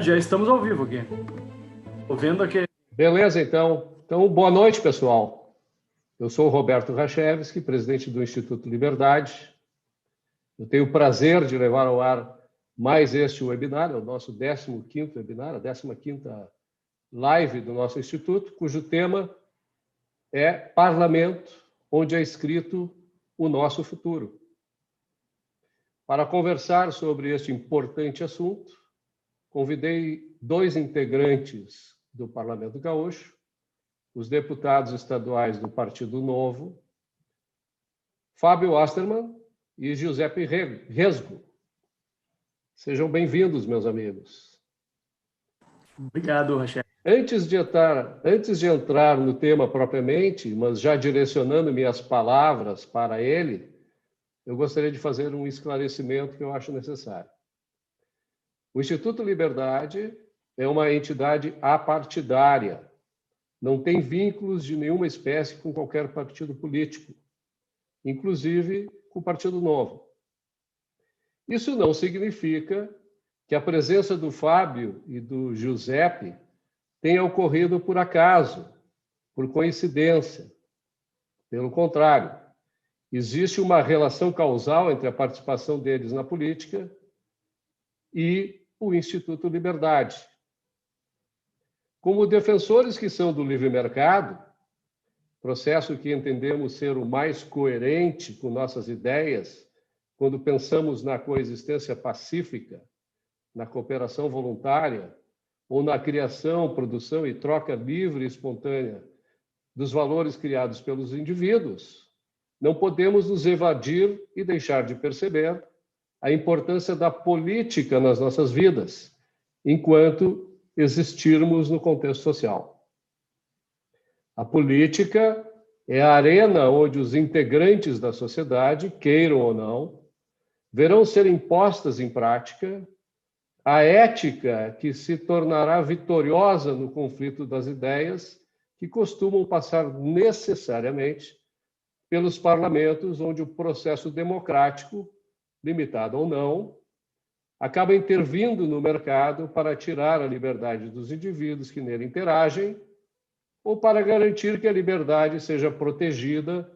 Já estamos ao vivo aqui. Estou vendo aqui. Beleza, então. Então, boa noite, pessoal. Eu sou o Roberto Rachevski, presidente do Instituto Liberdade. Eu tenho o prazer de levar ao ar mais este webinar, é o nosso 15º webinar, a 15ª live do nosso Instituto, cujo tema é Parlamento, onde é escrito o nosso futuro. Para conversar sobre este importante assunto, convidei dois integrantes do Parlamento Gaúcho, os deputados estaduais do Partido Novo, Fábio Osterman e Giuseppe Resgo. Sejam bem-vindos, meus amigos. Obrigado, Rachel. Antes de entrar no tema propriamente, mas já direcionando minhas palavras para ele, eu gostaria de fazer um esclarecimento que eu acho necessário. O Instituto Liberdade é uma entidade apartidária, não tem vínculos de nenhuma espécie com qualquer partido político, inclusive com o Partido Novo. Isso não significa que a presença do Fábio e do Giuseppe tenha ocorrido por acaso, por coincidência. Pelo contrário, existe uma relação causal entre a participação deles na política e o Instituto Liberdade. Como defensores que são do livre mercado, processo que entendemos ser o mais coerente com nossas ideias quando pensamos na coexistência pacífica, na cooperação voluntária ou na criação, produção e troca livre e espontânea dos valores criados pelos indivíduos, não podemos nos evadir e deixar de perceber a importância da política nas nossas vidas, enquanto existirmos no contexto social. A política é a arena onde os integrantes da sociedade, queiram ou não, verão ser impostas em prática a ética que se tornará vitoriosa no conflito das ideias que costumam passar necessariamente pelos parlamentos, onde o processo democrático, limitado ou não, acaba intervindo no mercado para tirar a liberdade dos indivíduos que nele interagem ou para garantir que a liberdade seja protegida,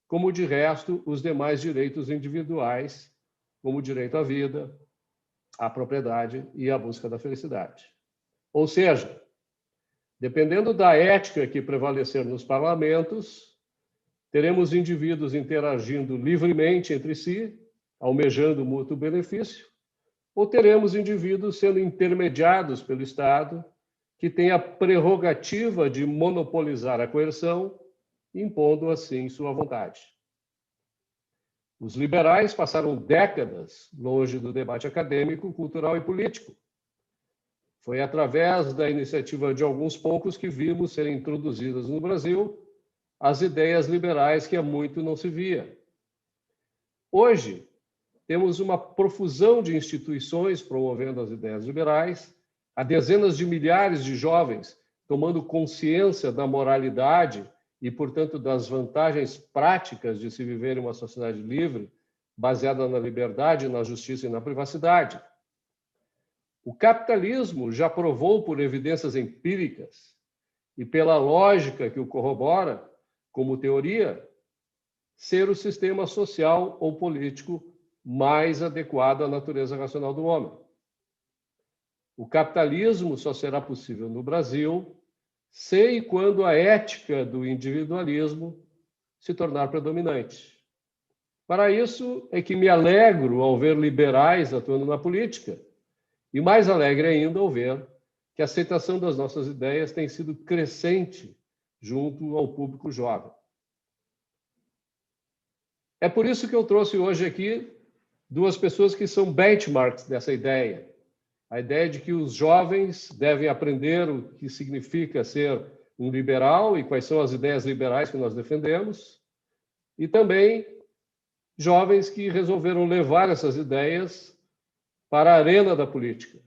como de resto os demais direitos individuais, como o direito à vida, à propriedade e à busca da felicidade. Ou seja, dependendo da ética que prevalecer nos parlamentos, teremos indivíduos interagindo livremente entre si, almejando mútuo benefício, ou teremos indivíduos sendo intermediados pelo Estado, que tem a prerrogativa de monopolizar a coerção, impondo assim sua vontade. Os liberais passaram décadas longe do debate acadêmico, cultural e político. Foi através da iniciativa de alguns poucos que vimos serem introduzidas no Brasil as ideias liberais que há muito não se via. Hoje, temos uma profusão de instituições promovendo as ideias liberais, há dezenas de milhares de jovens tomando consciência da moralidade e, portanto, das vantagens práticas de se viver em uma sociedade livre, baseada na liberdade, na justiça e na privacidade. O capitalismo já provou por evidências empíricas e pela lógica que o corrobora, como teoria, ser o sistema social ou político mais adequado à natureza racional do homem. O capitalismo só será possível no Brasil se e quando a ética do individualismo se tornar predominante. Para isso é que me alegro ao ver liberais atuando na política, e mais alegre ainda ao ver que a aceitação das nossas ideias tem sido crescente junto ao público jovem. É por isso que eu trouxe hoje aqui duas pessoas que são benchmarks dessa ideia. A ideia de que os jovens devem aprender o que significa ser um liberal e quais são as ideias liberais que nós defendemos, e também jovens que resolveram levar essas ideias para a arena da política.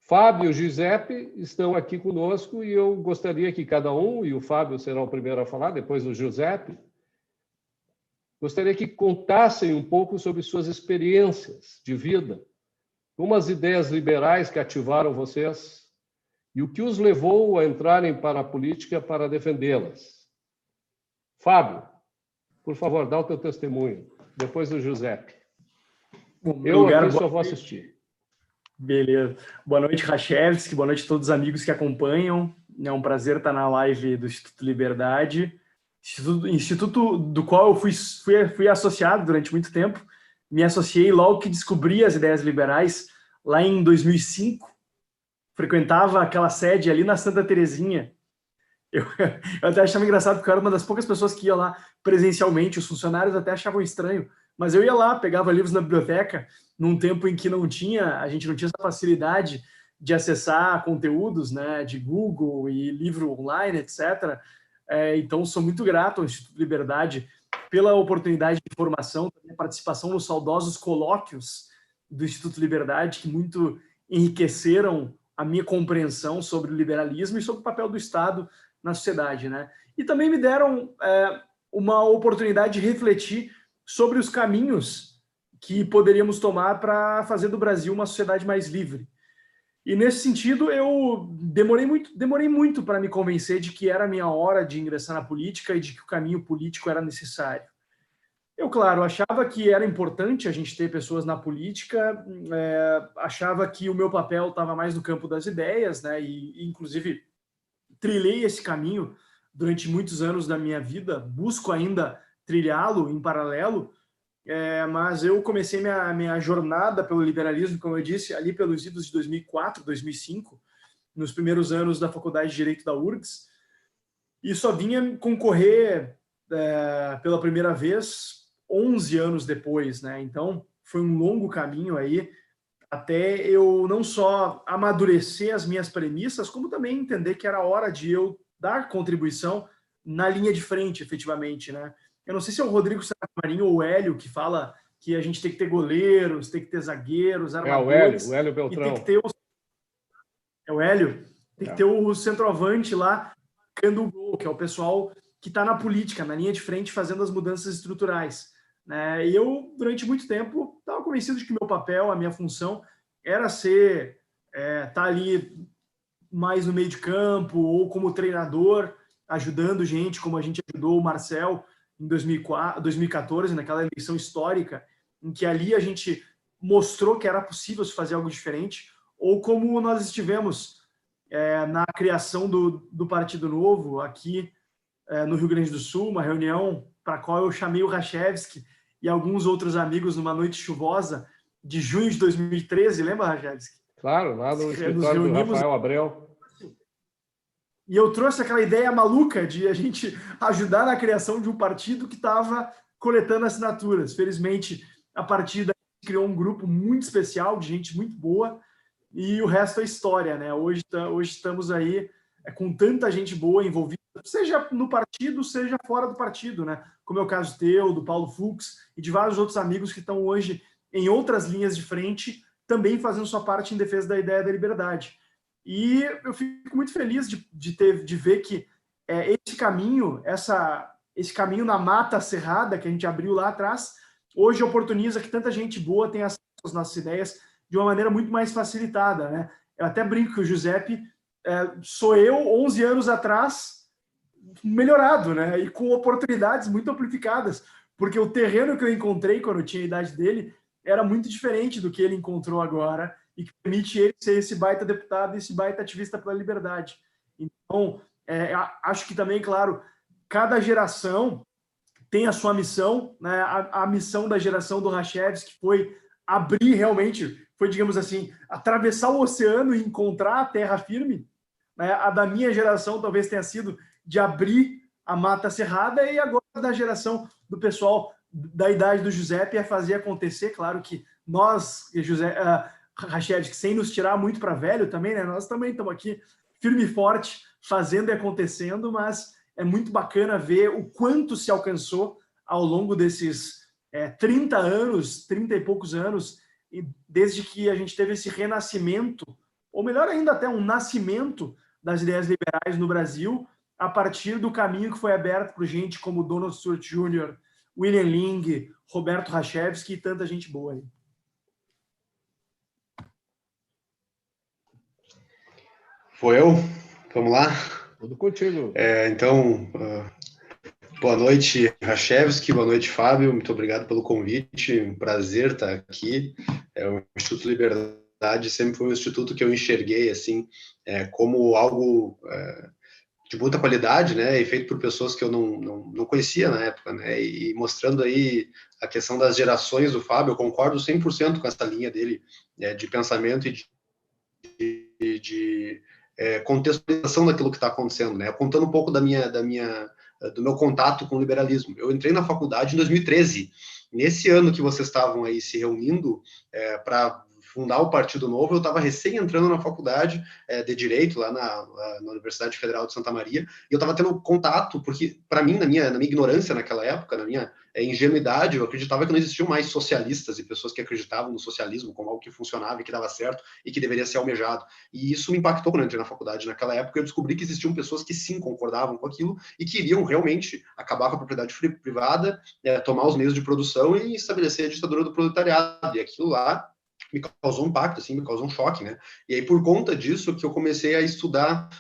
Fábio e Giuseppe estão aqui conosco e eu gostaria que cada um, e o Fábio será o primeiro a falar, depois o Giuseppe, gostaria que contassem um pouco sobre suas experiências de vida como as ideias liberais que ativaram vocês e o que os levou a entrarem para a política para defendê-las. Fábio, por favor, dá o teu testemunho. Depois do Giuseppe. Eu aqui só vou assistir. Beleza. Boa noite, Rachevski. Boa noite a todos os amigos que acompanham. É um prazer estar na live do Instituto Liberdade, instituto do qual eu fui associado durante muito tempo. Me associei logo que descobri as ideias liberais, lá em 2005. Frequentava aquela sede ali na Santa Terezinha. Eu até achava engraçado, porque eu era uma das poucas pessoas que ia lá presencialmente. Os funcionários até achavam estranho. Mas eu ia lá, pegava livros na biblioteca, num tempo em que a gente não tinha essa facilidade de acessar conteúdos, né, de Google e livro online, etc. Então, sou muito grato ao Instituto Liberdade pela oportunidade de formação, também participação nos saudosos colóquios do Instituto Liberdade, que muito enriqueceram a minha compreensão sobre o liberalismo e sobre o papel do Estado na sociedade, né? E também me deram uma oportunidade de refletir sobre os caminhos que poderíamos tomar para fazer do Brasil uma sociedade mais livre. E nesse sentido, eu demorei muito para me convencer de que era a minha hora de ingressar na política e de que o caminho político era necessário. Eu, claro, achava que era importante a gente ter pessoas na política, achava que o meu papel estava mais no campo das ideias, né? E inclusive, trilhei esse caminho durante muitos anos da minha vida, busco ainda trilhá-lo em paralelo, mas eu comecei minha jornada pelo liberalismo, como eu disse, ali pelos idos de 2004, 2005, nos primeiros anos da Faculdade de Direito da URGS, e só vinha concorrer pela primeira vez 11 anos depois, né? Então, foi um longo caminho aí, até eu não só amadurecer as minhas premissas, como também entender que era hora de eu dar contribuição na linha de frente, efetivamente, né? Eu não sei se é o Rodrigo Marinho ou o Hélio que fala que a gente tem que ter goleiros, tem que ter zagueiros, armadores. O Hélio Beltrão. E tem que ter É o Hélio. Tem que ter o centroavante lá, marcando o gol, que é o pessoal que está na política, na linha de frente, fazendo as mudanças estruturais, né? E eu, durante muito tempo, estava convencido de que meu papel, a minha função, era tá ali mais no meio de campo ou como treinador, ajudando gente, como a gente ajudou o Marcel em 2014, naquela eleição histórica, em que ali a gente mostrou que era possível se fazer algo diferente, ou como nós estivemos na criação do Partido Novo, aqui no Rio Grande do Sul, uma reunião para a qual eu chamei o Rachevski e alguns outros amigos numa noite chuvosa de junho de 2013, lembra, Rachevski? Claro, lá no escritório do Rafael Abreu. E eu trouxe aquela ideia maluca de a gente ajudar na criação de um partido que estava coletando assinaturas. Felizmente, a partir daí, criou um grupo muito especial, de gente muito boa, e o resto é história, né? Hoje estamos aí com tanta gente boa envolvida, seja no partido, seja fora do partido, né? Como é o caso teu, do Paulo Fux e de vários outros amigos que estão hoje em outras linhas de frente, também fazendo sua parte em defesa da ideia da liberdade. E eu fico muito feliz de ver que esse caminho na mata cerrada que a gente abriu lá atrás, hoje oportuniza que tanta gente boa tenha acesso às nossas ideias de uma maneira muito mais facilitada, né? Eu até brinco que o Giuseppe sou eu, 11 anos atrás, melhorado, né? E com oportunidades muito amplificadas, porque o terreno que eu encontrei quando eu tinha a idade dele era muito diferente do que ele encontrou agora, e que permite ele ser esse baita deputado e esse baita ativista pela liberdade. Então, acho que também, claro, cada geração tem a sua missão, né? A missão da geração do Rachevski foi abrir realmente, foi, digamos assim, atravessar o oceano e encontrar a terra firme, né? A da minha geração talvez tenha sido de abrir a mata cerrada, e agora da geração do pessoal da idade do Giuseppe é fazer acontecer. Claro que nós, Rachevski, sem nos tirar muito para velho também, né? Nós também estamos aqui firme e forte, fazendo e acontecendo, mas é muito bacana ver o quanto se alcançou ao longo desses 30 anos, 30 e poucos anos, e desde que a gente teve esse renascimento, ou melhor ainda, até um nascimento das ideias liberais no Brasil, a partir do caminho que foi aberto por gente como Donald Stewart Jr., William Ling, Roberto Rachevski e tanta gente boa aí. Vou eu? Vamos lá? Tudo contigo. Então, boa noite, Rachevski, boa noite, Fábio, muito obrigado pelo convite, um prazer estar aqui. O Instituto Liberdade sempre foi um instituto que eu enxerguei assim, como algo de muita qualidade, né, e feito por pessoas que eu não conhecia na época, né, e mostrando aí a questão das gerações do Fábio, eu concordo 100% com essa linha dele, de pensamento e de contextualização daquilo que está acontecendo, né, contando um pouco do meu contato com o liberalismo. Eu entrei na faculdade em 2013, nesse ano que vocês estavam aí se reunindo para fundar o Partido Novo, eu estava recém entrando na faculdade de Direito, lá na Universidade Federal de Santa Maria, e eu estava tendo contato, porque, para mim, na minha ignorância naquela época, na minha ingenuidade, eu acreditava que não existiam mais socialistas e pessoas que acreditavam no socialismo como algo que funcionava e que dava certo e que deveria ser almejado. E isso me impactou quando eu entrei na faculdade. Naquela época, eu descobri que existiam pessoas que sim concordavam com aquilo e queriam realmente acabar com a propriedade privada, tomar os meios de produção e estabelecer a ditadura do proletariado. E aquilo lá me causou um impacto, assim, me causou um choque, né? E aí, por conta disso, que eu comecei a estudar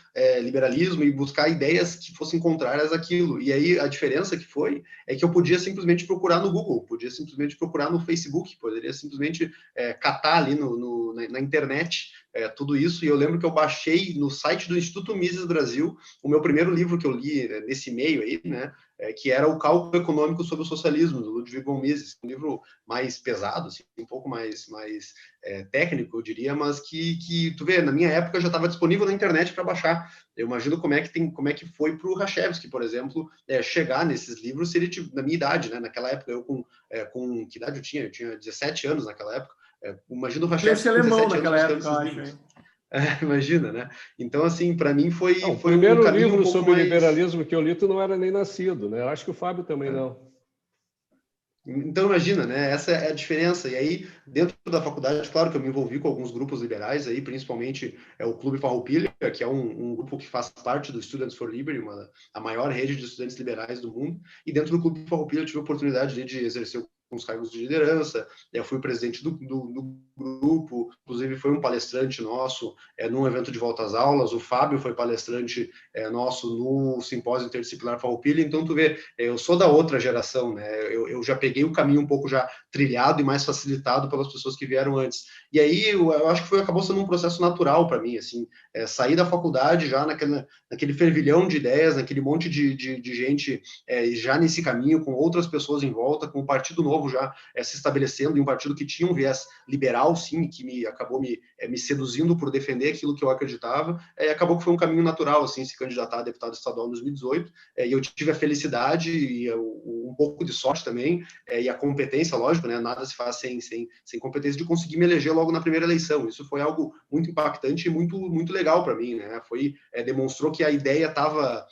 liberalismo e buscar ideias que fossem contrárias àquilo. E aí, a diferença que foi é que eu podia simplesmente procurar no Google, podia simplesmente procurar no Facebook, poderia simplesmente catar ali na internet tudo isso. E eu lembro que eu baixei no site do Instituto Mises Brasil o meu primeiro livro que eu li nesse meio aí, né? Que era o Cálculo Econômico sobre o Socialismo, do Ludwig von Mises, um livro mais pesado, assim, um pouco mais técnico, eu diria, mas que tu vê, na minha época já estava disponível na internet para baixar. Eu imagino como é que foi para o Rachevski, por exemplo, chegar nesses livros, se ele na minha idade, né? Naquela época, eu com que idade eu tinha? Eu tinha 17 anos naquela época. Imagina o Rachevski com 17 anos buscando esses livros. Imagina, né? Então, assim, para mim foi o primeiro um caminho livro um pouco sobre mais... liberalismo que eu li, tu não era nem nascido, né? Eu acho que o Fábio também não. Então, imagina, né? Essa é a diferença. E aí, dentro da faculdade, claro que eu me envolvi com alguns grupos liberais, aí, principalmente o Clube Farroupilha, que é um grupo que faz parte do Students for Liberty, a maior rede de estudantes liberais do mundo. E dentro do Clube Farroupilha eu tive a oportunidade de exercer alguns cargos de liderança. Eu fui presidente do grupo, inclusive foi um palestrante nosso num evento de volta às aulas. O Fábio foi palestrante nosso no Simpósio Interdisciplinar Farroupilha. Então, tu vê, eu sou da outra geração, né? Eu já peguei o caminho um pouco já trilhado e mais facilitado pelas pessoas que vieram antes. E aí, eu acho que acabou sendo um processo natural para mim, assim, sair da faculdade já naquele fervilhão de ideias, naquele monte de gente já nesse caminho, com outras pessoas em volta, com o Partido Novo já se estabelecendo, e um partido que tinha um viés liberal, sim, que acabou me seduzindo por defender aquilo que eu acreditava, acabou que foi um caminho natural, assim, se candidatar a deputado estadual em 2018, e eu tive a felicidade e um pouco de sorte também, e a competência, lógico, né, nada se faz sem competência, de conseguir me eleger logo na primeira eleição. Isso foi algo muito impactante e muito legal para mim, né? Demonstrou que a ideia estava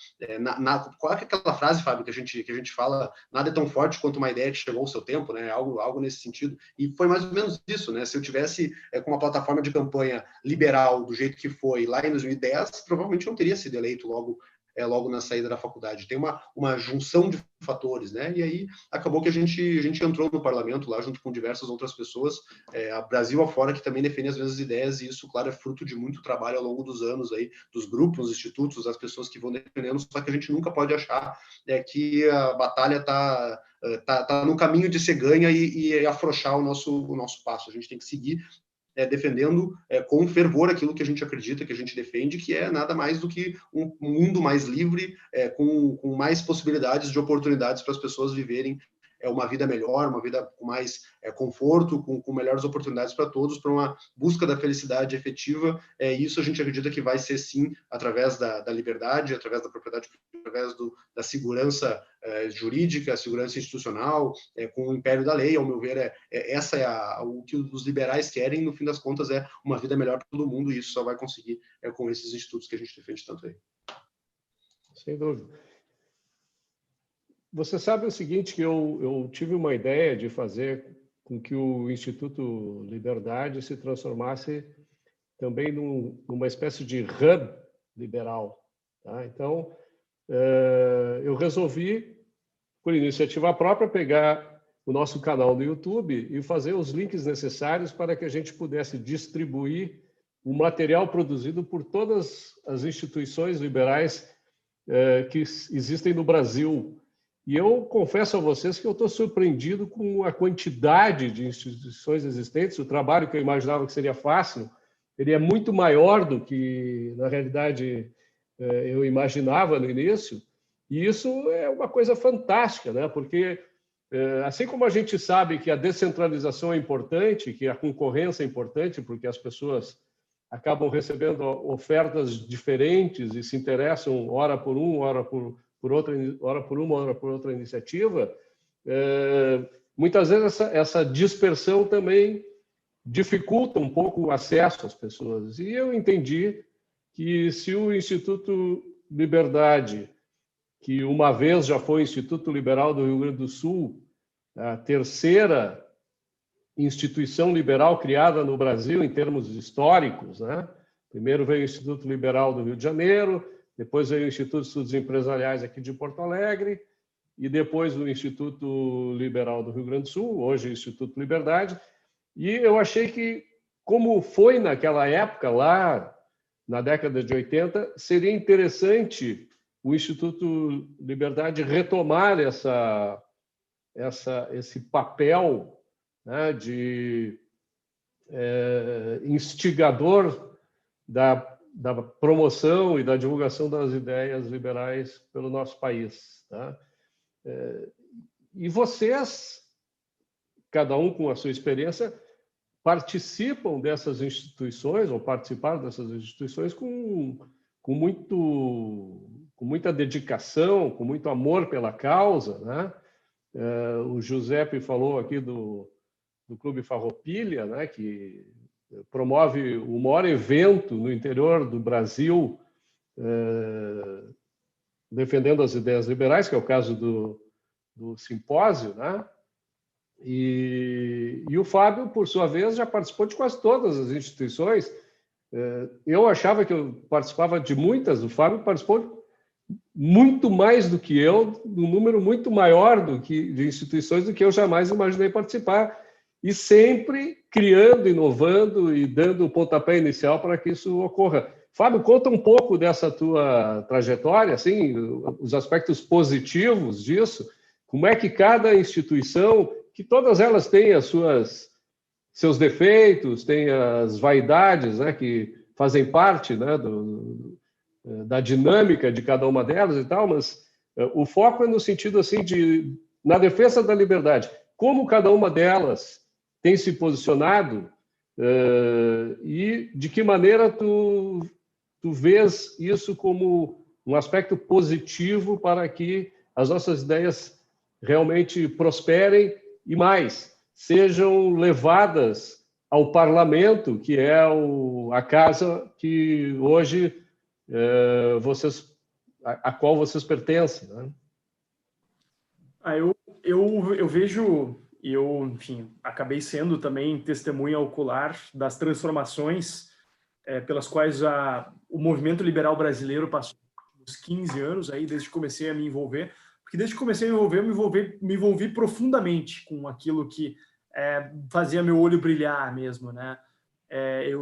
qual é aquela frase, Fábio, que a gente fala, nada é tão forte quanto uma ideia que chegou ao seu tempo, né? Algo nesse sentido. E foi mais ou menos isso, né? Se eu tivesse com uma plataforma de campanha liberal do jeito que foi lá em 2010, provavelmente não teria sido eleito logo na saída da faculdade. Tem uma junção de fatores, né? E aí acabou que a gente entrou no parlamento lá junto com diversas outras pessoas, a Brasil afora, que também defendem as mesmas ideias, e isso, claro, é fruto de muito trabalho ao longo dos anos aí, dos grupos, dos institutos, das pessoas que vão defendendo, só que a gente nunca pode achar que a batalha tá no caminho de ser ganha e afrouxar o nosso passo. A gente tem que seguir defendendo com fervor aquilo que a gente acredita, que a gente defende, que é nada mais do que um mundo mais livre, com mais possibilidades de oportunidades para as pessoas viverem uma vida melhor, uma vida com mais conforto, com melhores oportunidades para todos, para uma busca da felicidade efetiva. Isso a gente acredita que vai ser, sim, através da liberdade, através da propriedade, através da segurança jurídica, segurança institucional, com o império da lei. Ao meu ver, essa o que os liberais querem, no fim das contas, é uma vida melhor para todo mundo, e isso só vai conseguir com esses institutos que a gente defende tanto aí. Sem dúvida. Você sabe o seguinte, que eu tive uma ideia de fazer com que o Instituto Liberdade se transformasse também numa espécie de hub liberal. Tá? Então, eu resolvi, por iniciativa própria, pegar o nosso canal no YouTube e fazer os links necessários para que a gente pudesse distribuir o material produzido por todas as instituições liberais que existem no Brasil. E eu confesso a vocês que eu estou surpreendido com a quantidade de instituições existentes. O trabalho que eu imaginava que seria fácil, ele é muito maior do que, na realidade, eu imaginava no início. E isso é uma coisa fantástica, né? Porque, assim como a gente sabe que a descentralização é importante, que a concorrência é importante, porque as pessoas acabam recebendo ofertas diferentes e se interessam ora por um, ora por outra, ora por uma, ora por outra iniciativa, muitas vezes essa dispersão também dificulta um pouco o acesso às pessoas. E eu entendi que se o Instituto Liberdade, que uma vez já foi o Instituto Liberal do Rio Grande do Sul, a terceira instituição liberal criada no Brasil em termos históricos, né? Primeiro veio o Instituto Liberal do Rio de Janeiro, depois veio o Instituto de Estudos Empresariais aqui de Porto Alegre, e depois o Instituto Liberal do Rio Grande do Sul, hoje o Instituto Liberdade. E eu achei que, como foi naquela época, lá na década de 80, seria interessante o Instituto Liberdade retomar esse papel, né, de instigador da promoção e da divulgação das ideias liberais pelo nosso país. Tá? E vocês, cada um com a sua experiência, participam dessas instituições, ou participaram dessas instituições com muita dedicação, com muito amor pela causa, né? O Giuseppe falou aqui do Clube Farroupilha, né, que promove o maior evento no interior do Brasil defendendo as ideias liberais, que é o caso do simpósio, né? E o Fábio, por sua vez, já participou de quase todas as instituições. Eu achava que eu participava de muitas, o Fábio participou muito mais do que eu, um número muito maior de instituições do que eu jamais imaginei participar, e sempre criando, inovando e dando o pontapé inicial para que isso ocorra. Fábio, conta um pouco dessa tua trajetória, assim, os aspectos positivos disso, como é que cada instituição, que todas elas têm seus defeitos, têm as vaidades, né, que fazem parte, né, da dinâmica de cada uma delas e tal, mas o foco é no sentido assim na defesa da liberdade. Como cada uma delas tem se posicionado e de que maneira tu vês isso como um aspecto positivo para que as nossas ideias realmente prosperem e mais, sejam levadas ao parlamento, que é a casa que hoje a qual vocês pertencem, né? Eu vejo, enfim, acabei sendo também testemunha ocular das transformações pelas quais o movimento liberal brasileiro passou uns 15 anos aí, desde que comecei a me envolver, porque desde que comecei a me envolver, me envolvi profundamente com aquilo que fazia meu olho brilhar mesmo, né?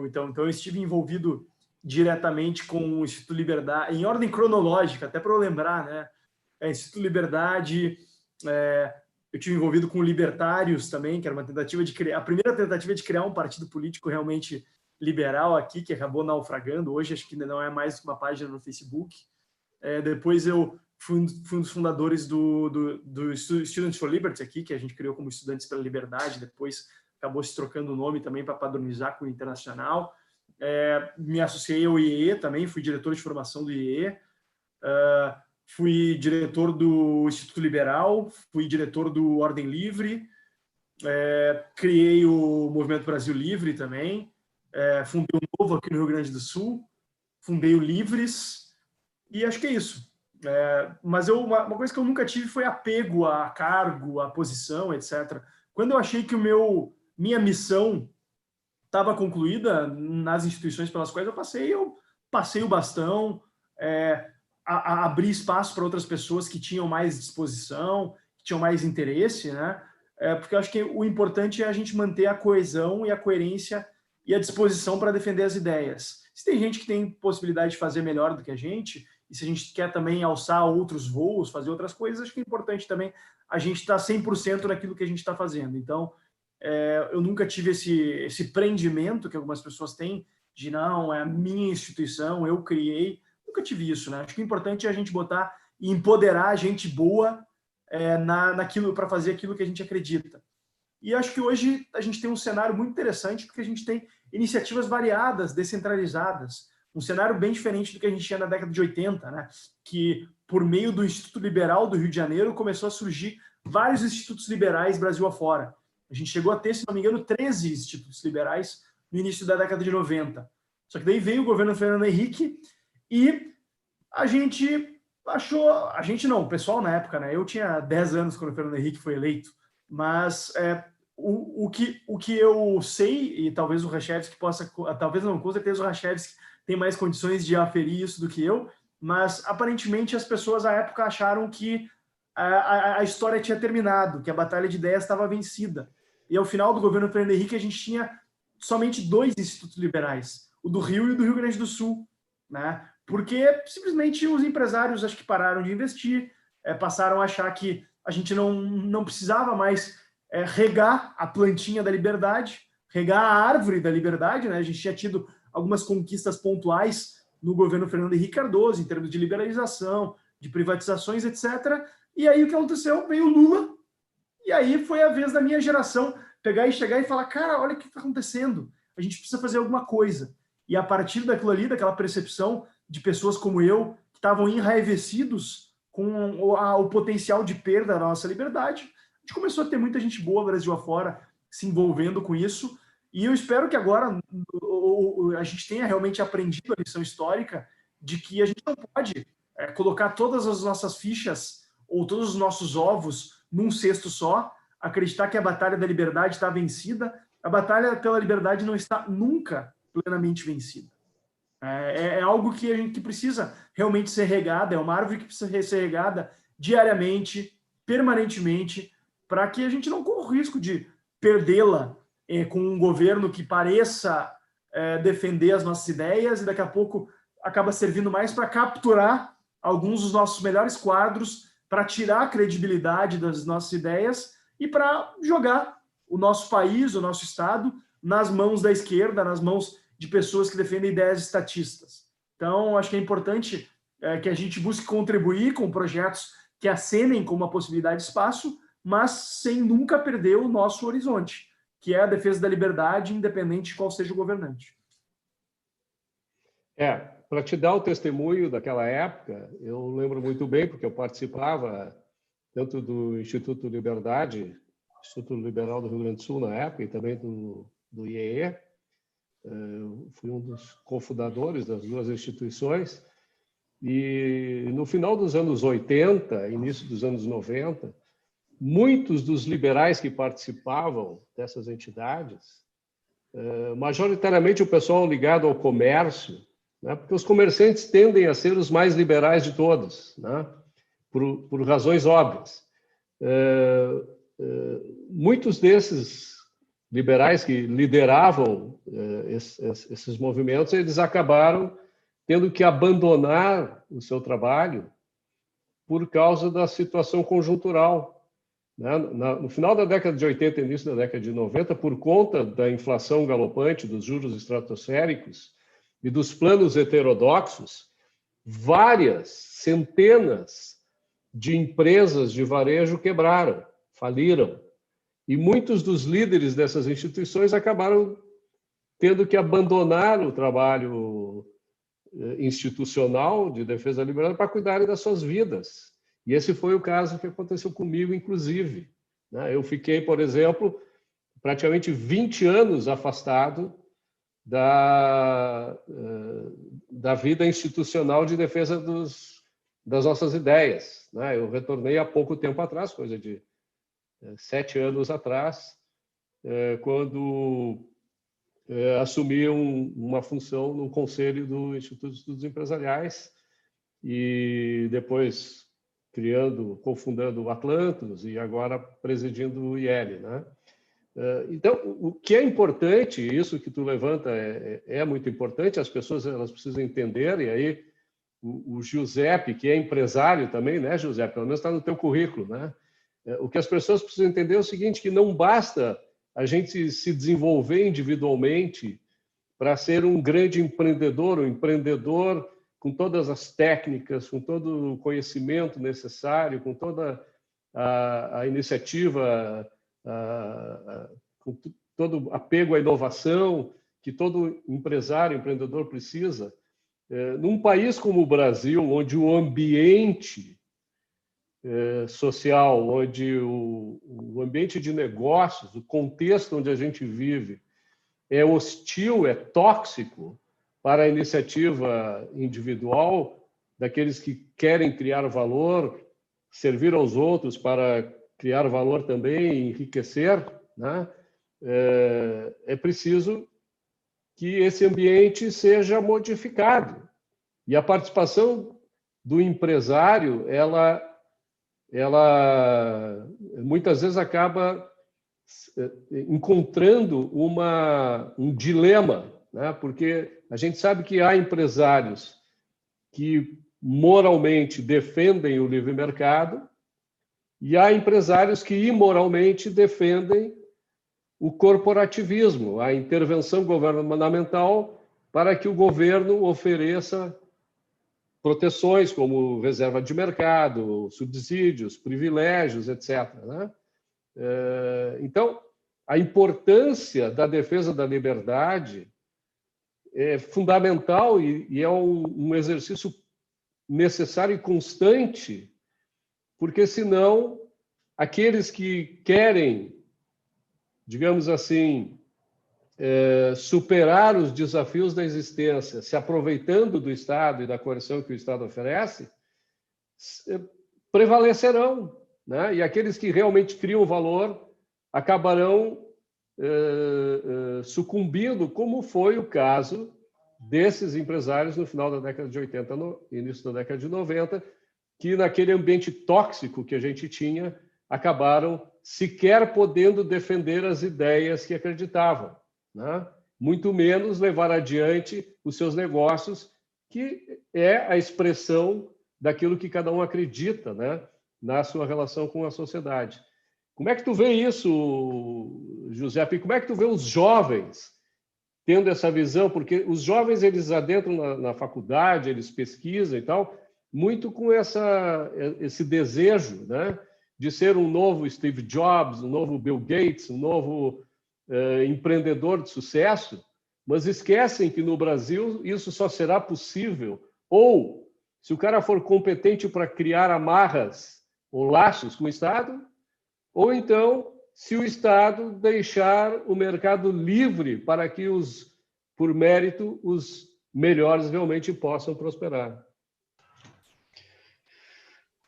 Então eu estive envolvido diretamente com o Instituto Liberdade, em ordem cronológica, até para eu lembrar, né? Instituto Liberdade, eu tive envolvido com Libertários também, que era uma tentativa de criar, a primeira tentativa de criar um partido político realmente liberal aqui, que acabou naufragando. Hoje acho que ainda não é mais uma página no Facebook. Depois eu fui um dos fundadores do Students for Liberty aqui, que a gente criou como Estudantes pela Liberdade, depois acabou se trocando o nome também para padronizar com o internacional. Me associei ao IEE também, fui diretor de formação do IEE, fui diretor do Instituto Liberal, fui diretor do Ordem Livre, criei o Movimento Brasil Livre também, fundei o Novo aqui no Rio Grande do Sul, fundei o Livres, e acho que é isso. Mas uma coisa que eu nunca tive foi apego a cargo, a posição, etc. Quando eu achei que minha missão estava concluída nas instituições pelas quais eu passei o bastão, a abrir espaço para outras pessoas que tinham mais disposição, que tinham mais interesse, né? Porque eu acho que o importante é a gente manter a coesão e a coerência e a disposição para defender as ideias. Se tem gente que tem possibilidade de fazer melhor do que a gente, e se a gente quer também alçar outros voos, fazer outras coisas, acho que é importante também a gente estar 100% naquilo que a gente está fazendo. Então, eu nunca tive esse prendimento que algumas pessoas têm, de não, é a minha instituição, eu criei. Nunca tive isso, né? Acho que o importante é a gente botar e empoderar gente boa naquilo, para fazer aquilo que a gente acredita. E acho que hoje a gente tem um cenário muito interessante, porque a gente tem iniciativas variadas, descentralizadas, um cenário bem diferente do que a gente tinha na década de 80, né? Que, por meio do Instituto Liberal do Rio de Janeiro, começou a surgir vários institutos liberais Brasil afora. A gente chegou a ter, se não me engano, 13 institutos liberais no início da década de 90. Só que daí veio o governo Fernando Henrique e a gente achou... A gente não, o pessoal na época, né? Eu tinha 10 anos quando o Fernando Henrique foi eleito, mas o que eu sei, e talvez o Rachevski possa... Talvez não, com certeza o Rachevski tem mais condições de aferir isso do que eu, mas aparentemente as pessoas à época acharam que a história tinha terminado, que a batalha de ideias estava vencida. E ao final do governo Fernando Henrique a gente tinha somente 2 institutos liberais, o do Rio e o do Rio Grande do Sul, né? Porque simplesmente os empresários acho que pararam de investir, passaram a achar que a gente não precisava mais regar a plantinha da liberdade, regar a árvore da liberdade, né? A gente tinha tido algumas conquistas pontuais no governo Fernando Henrique Cardoso, em termos de liberalização, de privatizações, etc. E aí o que aconteceu? Veio o Lula, e aí foi a vez da minha geração pegar e chegar e falar, cara, olha o que está acontecendo, a gente precisa fazer alguma coisa. E a partir daquilo ali, daquela percepção de pessoas como eu, que estavam enraivecidos com o potencial de perda da nossa liberdade, a gente começou a ter muita gente boa Brasil afora se envolvendo com isso, e eu espero que agora a gente tenha realmente aprendido a lição histórica de que a gente não pode colocar todas as nossas fichas ou todos os nossos ovos num cesto só, acreditar que a batalha da liberdade está vencida. A batalha pela liberdade não está nunca plenamente vencida. É algo que a gente precisa realmente ser regada, é uma árvore que precisa ser regada diariamente, permanentemente, para que a gente não corra o risco de perdê-la com um governo que pareça defender as nossas ideias e daqui a pouco acaba servindo mais para capturar alguns dos nossos melhores quadros, para tirar a credibilidade das nossas ideias e para jogar o nosso país, o nosso Estado, nas mãos da esquerda, nas mãos de pessoas que defendem ideias estatistas. Então, acho que é importante que a gente busque contribuir com projetos que acenem como uma possibilidade de espaço, mas sem nunca perder o nosso horizonte, que é a defesa da liberdade, independente de qual seja o governante. Para te dar o testemunho daquela época, eu lembro muito bem, porque eu participava tanto do Instituto Liberdade, Instituto Liberal do Rio Grande do Sul na época, e também do IEE. Fui um dos cofundadores das duas instituições. E no final dos anos 80, início dos anos 90, muitos dos liberais que participavam dessas entidades, majoritariamente o pessoal ligado ao comércio, né, porque os comerciantes tendem a ser os mais liberais de todos, né, por razões óbvias. Muitos desses liberais que lideravam esses movimentos, eles acabaram tendo que abandonar o seu trabalho por causa da situação conjuntural. Né? No final da década de 80 e início da década de 90, por conta da inflação galopante, dos juros estratosféricos e dos planos heterodoxos, várias centenas de empresas de varejo quebraram, faliram. E muitos dos líderes dessas instituições acabaram tendo que abandonar o trabalho institucional de defesa da liberdade para cuidarem das suas vidas. E esse foi o caso que aconteceu comigo, inclusive. Eu fiquei, por exemplo, praticamente 20 anos afastado da vida institucional de defesa das nossas ideias. Eu retornei há pouco tempo atrás, coisa de 7 anos atrás, quando assumi uma função no conselho do Instituto de Estudos Empresariais e depois cofundando o Atlantos e agora presidindo o IEL, né? Então, o que é importante, isso que tu levanta é muito importante, as pessoas elas precisam entender, e aí o Giuseppe, que é empresário também, né, Giuseppe? Pelo menos está no teu currículo, né? O que as pessoas precisam entender é o seguinte, que não basta a gente se desenvolver individualmente para ser um grande empreendedor, um empreendedor com todas as técnicas, com todo o conhecimento necessário, com toda a iniciativa, com todo apego à inovação que todo empresário, empreendedor precisa. Num país como o Brasil, onde o ambiente social, onde o ambiente de negócios, o contexto onde a gente vive é hostil, é tóxico para a iniciativa individual daqueles que querem criar valor, servir aos outros para criar valor também, enriquecer, né? É preciso que esse ambiente seja modificado. E a participação do empresário, ela muitas vezes acaba encontrando um dilema, né? Porque a gente sabe que há empresários que moralmente defendem o livre mercado e há empresários que imoralmente defendem o corporativismo, a intervenção governamental para que o governo ofereça proteções como reserva de mercado, subsídios, privilégios, etc., né? Então, a importância da defesa da liberdade é fundamental e é um exercício necessário e constante, porque senão aqueles que querem, digamos assim, superar os desafios da existência, se aproveitando do Estado e da coerção que o Estado oferece, prevalecerão, né? E aqueles que realmente criam valor acabarão sucumbindo, como foi o caso desses empresários no final da década de 80, no início da década de 90, que naquele ambiente tóxico que a gente tinha, acabaram sequer podendo defender as ideias que acreditavam, né? Muito menos levar adiante os seus negócios, que é a expressão daquilo que cada um acredita, né? Na sua relação com a sociedade. Como é que tu vê isso, Giuseppe? Como é que tu vê os jovens tendo essa visão? Porque os jovens, eles adentram na faculdade, eles pesquisam e tal, muito com esse desejo, né, de ser um novo Steve Jobs, um novo Bill Gates, um novo empreendedor de sucesso, mas esquecem que no Brasil isso só será possível ou se o cara for competente para criar amarras ou laços com o Estado, ou então se o Estado deixar o mercado livre para que, por mérito, os melhores realmente possam prosperar.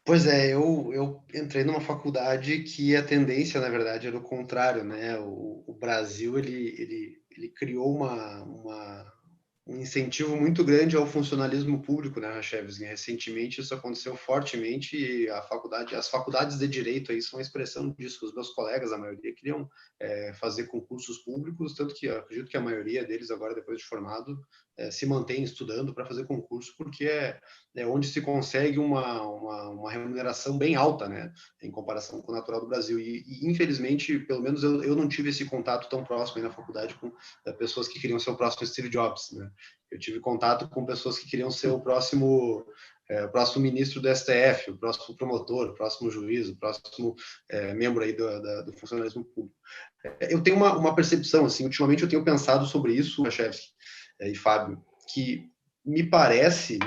Pois é, eu entrei numa faculdade que a tendência, na verdade, era o contrário, né? O Brasil, ele criou um incentivo muito grande ao funcionalismo público, né, Racheves? Recentemente isso aconteceu fortemente e as faculdades de direito aí são a expressão disso. Os meus colegas, a maioria, queriam fazer concursos públicos, tanto que eu acredito que a maioria deles agora, depois de formado, se mantém estudando para fazer concurso, porque é onde se consegue uma remuneração bem alta, né, em comparação com o natural do Brasil. E infelizmente, pelo menos eu não tive esse contato tão próximo aí na faculdade com pessoas que queriam ser o próximo Steve Jobs, né? Eu tive contato com pessoas que queriam ser o próximo ministro do STF, o próximo promotor, o próximo juiz, o próximo membro aí do funcionalismo público. Eu tenho uma percepção, assim, ultimamente eu tenho pensado sobre isso, Rachevski e Fábio, que me parece,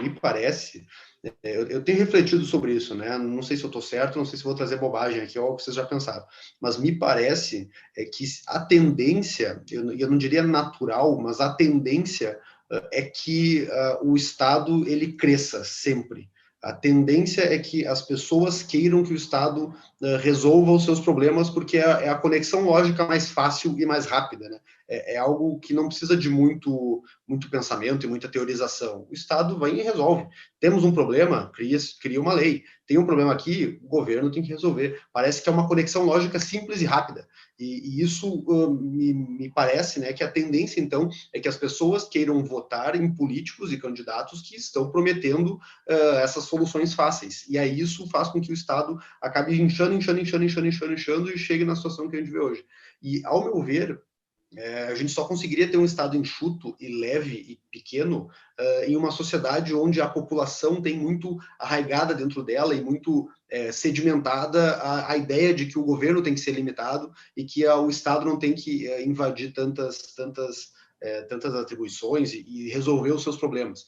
eu tenho refletido sobre isso, né? Não sei se eu estou certo, não sei se vou trazer bobagem aqui, ou que vocês já pensaram, mas me parece que a tendência, eu não diria natural, mas a tendência é que o Estado ele cresça sempre. A tendência é que as pessoas queiram que o Estado resolva os seus problemas, porque é a conexão lógica mais fácil e mais rápida, né? é algo que não precisa de muito pensamento e muita teorização. O Estado vai e resolve. Temos um problema, cria uma lei. Tem um problema aqui, o governo tem que resolver. Parece que é uma conexão lógica simples e rápida. E isso me parece, né, que a tendência, então, é que as pessoas queiram votar em políticos e candidatos que estão prometendo essas soluções fáceis. E aí isso faz com que o Estado acabe inchando e chegue na situação que a gente vê hoje. E, ao meu ver, a gente só conseguiria ter um Estado enxuto e leve e pequeno em uma sociedade onde a população tem muito arraigada dentro dela e muito sedimentada a ideia de que o governo tem que ser limitado e que o Estado não tem que invadir tantas atribuições e resolver os seus problemas.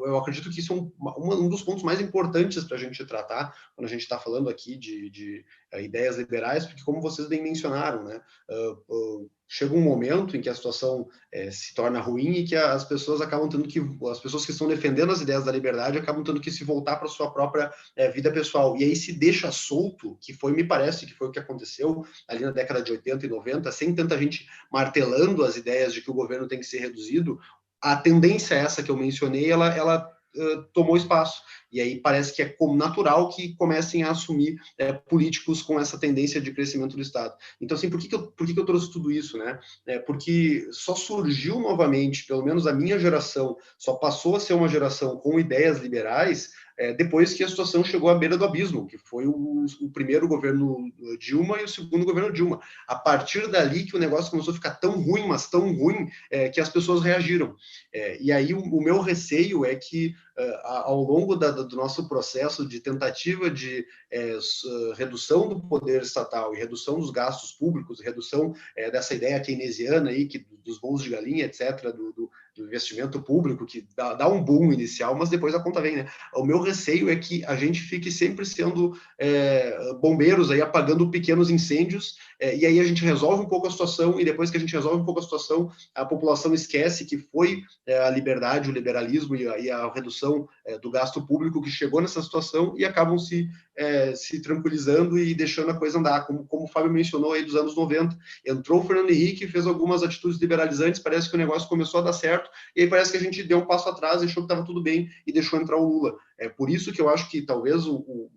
Eu acredito que isso é um dos pontos mais importantes para a gente tratar quando a gente está falando aqui de ideias liberais, porque, como vocês bem mencionaram, né, chega um momento em que a situação se torna ruim e que as pessoas que estão defendendo as ideias da liberdade acabam tendo que se voltar para a sua própria vida pessoal. E aí se deixa solto, me parece que foi o que aconteceu ali na década de 80 e 90, sem tanta gente martelando as ideias de que o governo tem que ser reduzido. A tendência essa que eu mencionei, ela tomou espaço. E aí parece que é natural que comecem a assumir políticos com essa tendência de crescimento do Estado. Então, assim, por que eu trouxe tudo isso, né? Porque só surgiu novamente, pelo menos a minha geração, só passou a ser uma geração com ideias liberais depois que a situação chegou à beira do abismo, que foi o primeiro governo Dilma e o segundo governo Dilma. A partir dali que o negócio começou a ficar tão ruim, mas tão ruim, que as pessoas reagiram. E aí o meu receio é que, ao longo do nosso processo de tentativa de redução do poder estatal e redução dos gastos públicos, redução dessa ideia keynesiana aí, dos voos de galinha, etc., do investimento público, que dá um boom inicial, mas depois a conta vem, né? O meu receio é que a gente fique sempre sendo bombeiros aí, apagando pequenos incêndios, e aí a gente resolve um pouco a situação, e depois que a gente resolve um pouco a situação, a população esquece que foi a liberdade, o liberalismo e a redução do gasto público que chegou nessa situação, e acabam se tranquilizando e deixando a coisa andar, como o Fábio mencionou aí dos anos 90. Entrou o Fernando Henrique, fez algumas atitudes liberalizantes, parece que o negócio começou a dar certo, e aí parece que a gente deu um passo atrás, achou que estava tudo bem e deixou entrar o Lula. É por isso que eu acho que talvez o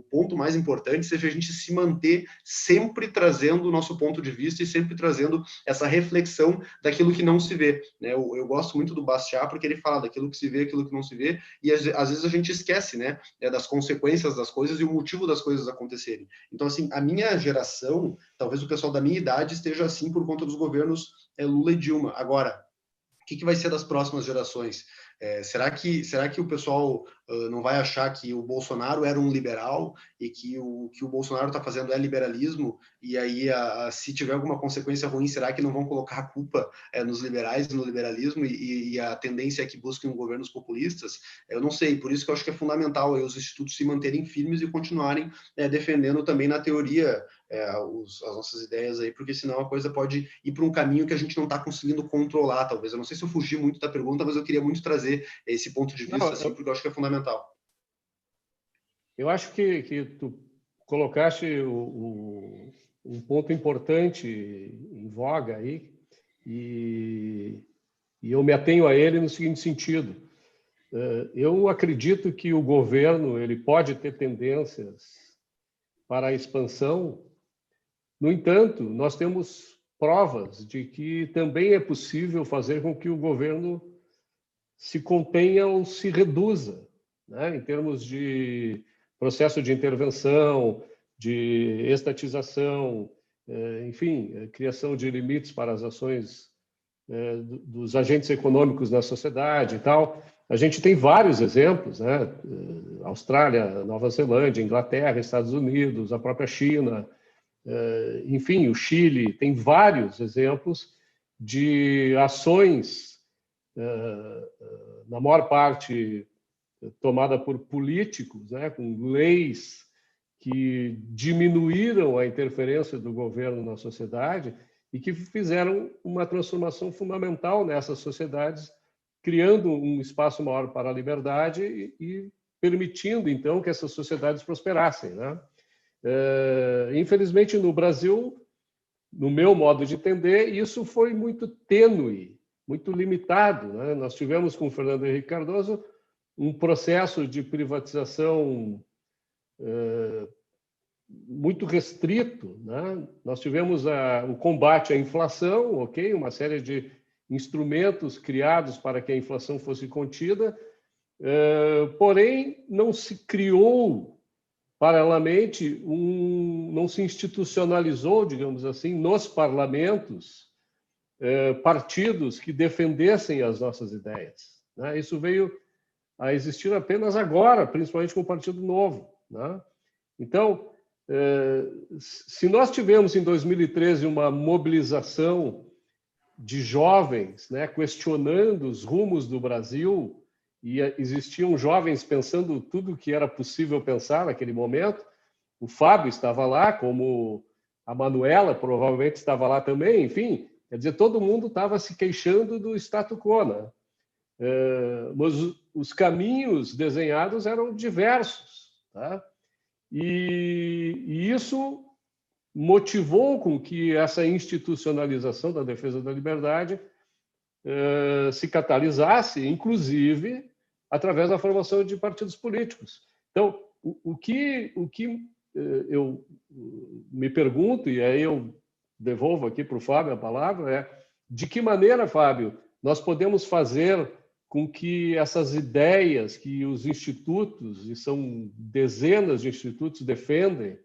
ponto mais importante seja a gente se manter sempre trazendo o nosso ponto de vista e sempre trazendo essa reflexão daquilo que não se vê, né? Eu gosto muito do Bastiat porque ele fala daquilo que se vê, aquilo que não se vê, e às vezes a gente esquece, né, das consequências das coisas e o motivo das coisas acontecerem. Então, assim, a minha geração, talvez o pessoal da minha idade esteja assim por conta dos governos Lula e Dilma. Agora, o que vai ser das próximas gerações? Será que o pessoal não vai achar que o Bolsonaro era um liberal e que o Bolsonaro está fazendo é liberalismo, e aí se tiver alguma consequência ruim, será que não vão colocar a culpa nos liberais e no liberalismo, e a tendência é que busquem governos populistas? Eu não sei, por isso que eu acho que é fundamental os institutos se manterem firmes e continuarem defendendo também na teoria as nossas ideias aí, porque senão a coisa pode ir para um caminho que a gente não está conseguindo controlar, talvez. Eu não sei se eu fugi muito da pergunta, mas eu queria muito trazer esse ponto de vista, assim, porque eu acho que é fundamental. Eu acho que tu colocaste um ponto importante em voga aí, e eu me atenho a ele no seguinte sentido. Eu acredito que o governo ele pode ter tendências para a expansão. No entanto, nós temos provas de que também é possível fazer com que o governo se contenha ou se reduza, né, em termos de processo de intervenção, de estatização, enfim, criação de limites para as ações dos agentes econômicos na sociedade e tal. A gente tem vários exemplos, né? Austrália, Nova Zelândia, Inglaterra, Estados Unidos, a própria China, enfim, o Chile, tem vários exemplos de ações, na maior parte tomada por políticos, né, com leis que diminuíram a interferência do governo na sociedade e que fizeram uma transformação fundamental nessas sociedades, criando um espaço maior para a liberdade e permitindo, então, que essas sociedades prosperassem, né? Infelizmente, no Brasil, no meu modo de entender, isso foi muito tênue, muito limitado, né? Nós tivemos com o Fernando Henrique Cardoso um processo de privatização muito restrito, né? Nós tivemos o combate à inflação, ok, uma série de instrumentos criados para que a inflação fosse contida, porém não se criou paralelamente, não se institucionalizou, digamos assim, nos parlamentos, partidos que defendessem as nossas ideias, né? Isso veio a existir apenas agora, principalmente com o Partido Novo, né? Então, se nós tivemos em 2013 uma mobilização de jovens, né, questionando os rumos do Brasil, e existiam jovens pensando tudo o que era possível pensar naquele momento. O Fábio estava lá, como a Manuela provavelmente estava lá também, enfim, quer dizer, todo mundo estava se queixando do status quo, né? Mas os caminhos desenhados eram diversos, tá? E isso motivou com que essa institucionalização da defesa da liberdade se catalisasse, inclusive, através da formação de partidos políticos. Então, o que eu me pergunto, e aí eu devolvo aqui para o Fábio a palavra, é de que maneira, Fábio, nós podemos fazer com que essas ideias que os institutos, e são dezenas de institutos, defendem,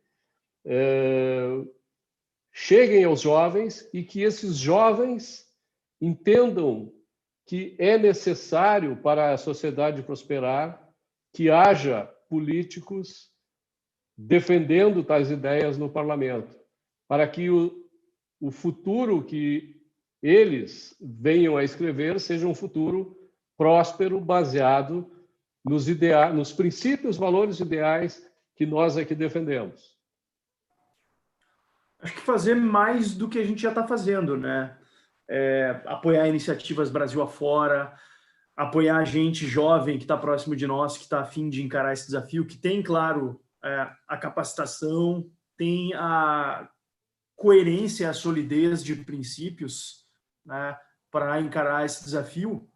cheguem aos jovens e que esses jovens entendam que é necessário para a sociedade prosperar que haja políticos defendendo tais ideias no parlamento, para que o futuro que eles venham a escrever seja um futuro próspero, baseado nos princípios, valores ideais que nós aqui defendemos. Acho que fazer mais do que a gente já está fazendo, né? Apoiar iniciativas Brasil afora, apoiar a gente jovem que está próximo de nós, que está a fim de encarar esse desafio, que tem, claro, a capacitação, tem a coerência, a solidez de princípios, né, para encarar esse desafio.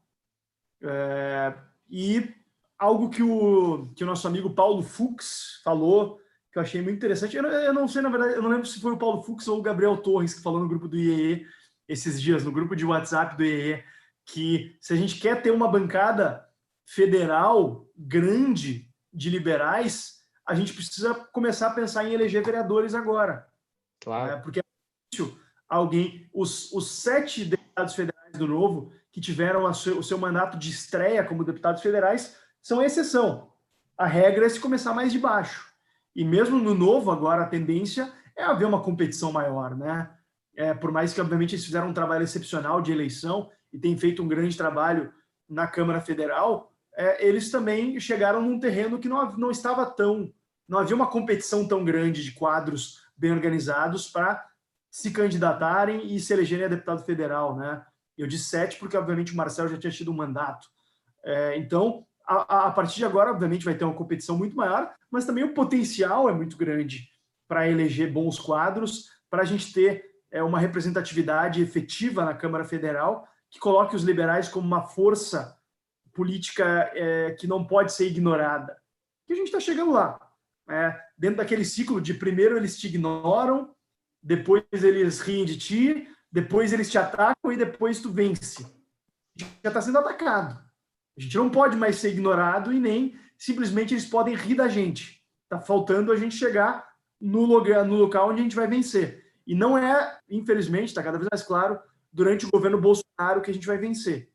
E algo que o nosso amigo Paulo Fux falou, que eu achei muito interessante, eu não sei, na verdade, eu não lembro se foi o Paulo Fux ou o Gabriel Torres que falou no grupo do IEE, esses dias, no grupo de WhatsApp do IEE, que se a gente quer ter uma bancada federal grande de liberais, a gente precisa começar a pensar em eleger vereadores agora. Claro. Porque é difícil os 7 deputados federais do Novo que tiveram o seu mandato de estreia como deputados federais são exceção. A regra é se começar mais de baixo. E mesmo no Novo, agora, a tendência é haver uma competição maior, né? Por mais que, obviamente, eles fizeram um trabalho excepcional de eleição e têm feito um grande trabalho na Câmara Federal, eles também chegaram num terreno que não estava tão... Não havia uma competição tão grande de quadros bem organizados para se candidatarem e se elegerem a deputado federal, né? Eu disse 7 porque, obviamente, o Marcel já tinha tido um mandato. Então, a partir de agora, obviamente, vai ter uma competição muito maior, mas também o potencial é muito grande para eleger bons quadros, para a gente ter uma representatividade efetiva na Câmara Federal que coloque os liberais como uma força política que não pode ser ignorada. Que a gente está chegando lá. Dentro daquele ciclo de primeiro eles te ignoram, depois eles riem de ti, depois eles te atacam e depois tu vence. Já está sendo atacado. A gente não pode mais ser ignorado e nem simplesmente eles podem rir da gente. Está faltando a gente chegar no local onde a gente vai vencer. E não infelizmente, está cada vez mais claro, durante o governo Bolsonaro que a gente vai vencer.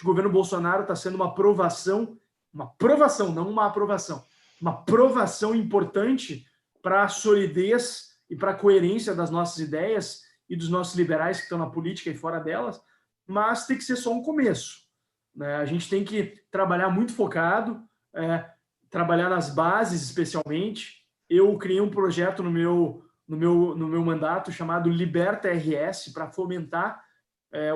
O governo Bolsonaro está sendo uma provação, não uma aprovação, uma provação importante para a solidez e para a coerência das nossas ideias e dos nossos liberais que estão na política e fora delas, mas tem que ser só um começo. A gente tem que trabalhar muito focado, trabalhar nas bases especialmente. Eu criei um projeto no meu mandato chamado Liberta RS para fomentar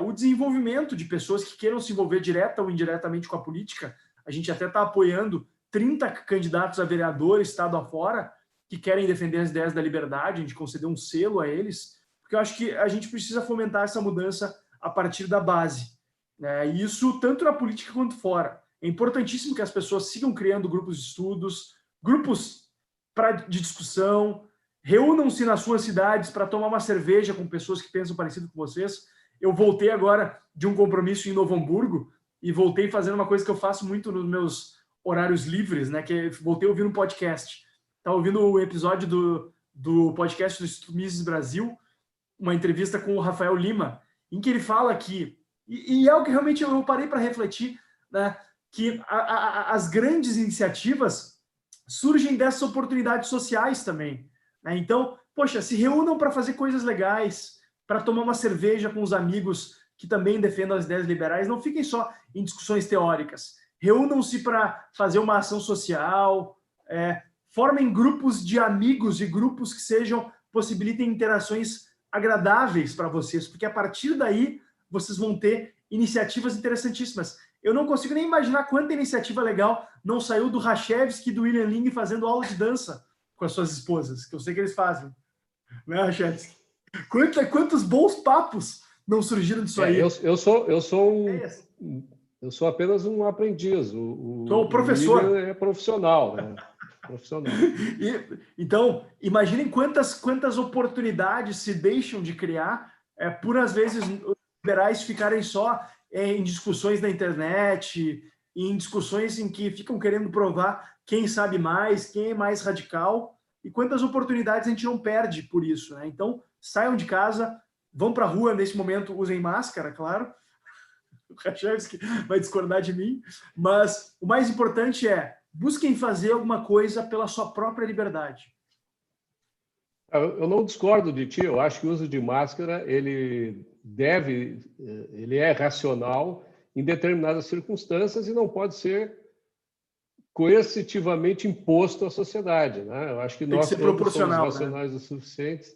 o desenvolvimento de pessoas que queiram se envolver direta ou indiretamente com a política. A gente até está apoiando 30 candidatos a vereador, estado afora, que querem defender as ideias da liberdade. A gente concedeu um selo a eles, porque porque eu acho que a gente precisa fomentar essa mudança a partir da base, né? E isso tanto na política quanto fora. É importantíssimo que as pessoas sigam criando grupos de estudos, grupos de discussão, reúnam-se nas suas cidades para tomar uma cerveja com pessoas que pensam parecido com vocês. Eu voltei agora de um compromisso em Novo Hamburgo e voltei fazendo uma coisa que eu faço muito nos meus horários livres, né? Que voltei a ouvir um podcast. Estava ouvindo o episódio do podcast do Instituto Mises Brasil, uma entrevista com o Rafael Lima, em que ele fala que, e é o que realmente eu parei para refletir, né? Que as grandes iniciativas surgem dessas oportunidades sociais também, né? Então, poxa, se reúnam para fazer coisas legais, para tomar uma cerveja com os amigos que também defendam as ideias liberais, não fiquem só em discussões teóricas. Reúnam-se para fazer uma ação social, formem grupos de amigos e grupos que possibilitem interações agradáveis para vocês, porque a partir daí vocês vão ter iniciativas interessantíssimas. Eu não consigo nem imaginar quanta iniciativa legal não saiu do Rachevski e do William Ling fazendo aula de dança com as suas esposas, que eu sei que eles fazem. Né, Rachevski? Quantos bons papos não surgiram disso aí? Eu sou apenas um aprendiz. Sou professor. O é profissional, né? Profissional. Então, imaginem quantas oportunidades se deixam de criar por, às vezes, os liberais ficarem só em discussões na internet, em discussões em que ficam querendo provar quem sabe mais, quem é mais radical, e quantas oportunidades a gente não perde por isso, né? Então, saiam de casa, vão para a rua nesse momento, usem máscara, claro. O Rachevski vai discordar de mim, mas o mais importante busquem fazer alguma coisa pela sua própria liberdade. Eu não discordo de ti, eu acho que o uso de máscara ele é racional em determinadas circunstâncias e não pode ser coercitivamente imposto à sociedade, né? Eu acho que nós todos somos racionais o suficiente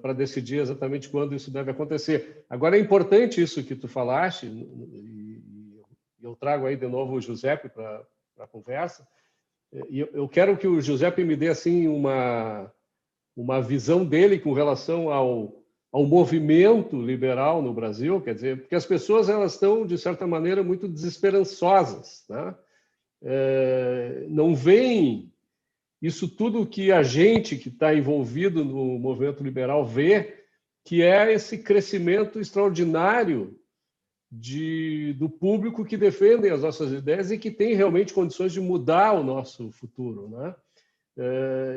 para decidir exatamente quando isso deve acontecer. Agora, é importante isso que tu falaste, e eu trago aí de novo o Giuseppe para a conversa, e eu quero que o Giuseppe me dê assim uma visão dele com relação ao movimento liberal no Brasil, quer dizer, porque as pessoas elas estão, de certa maneira, muito desesperançosas, né? Não veem isso tudo que a gente que está envolvido no movimento liberal vê, que é esse crescimento extraordinário do público que defende as nossas ideias e que tem realmente condições de mudar o nosso futuro, né?